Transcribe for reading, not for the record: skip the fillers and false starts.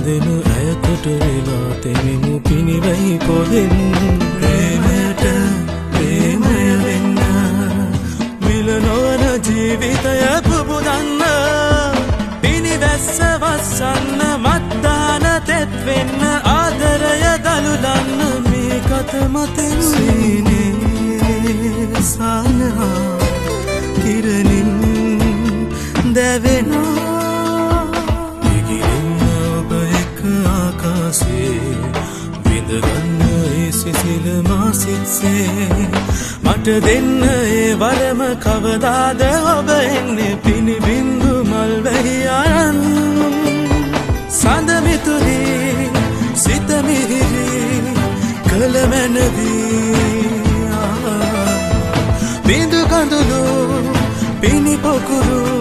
දෙන ඇයතට වෙලා තෙමෙමු පිනිවයි පොදෙන් ප්‍රේමයට ප්‍රේමය වෙන්න විල නොවන ජීවිතය පුබුදන්න පිනිවැස්ස වස්සන්න මත්දාන තෙත් වෙන්න ආදරය දළුලන්න මේ කත මතෙන් සීනේ සානහා කිරණින් දැවෙනවා ඉගිරෙන්න ඔබ එක්ක ආකාසේ විඳගන්න ඒ සිසිල මාසිත්සේ මට දෙන්න ඒ වරම කවදාද ඔබ එන්නේ පිනිබින්දු මල් වැහි අරන් සඳ මිතුරී සිත මිහිරි කළ මැනවී බිඳු කඳුළු පිනි පොකුරු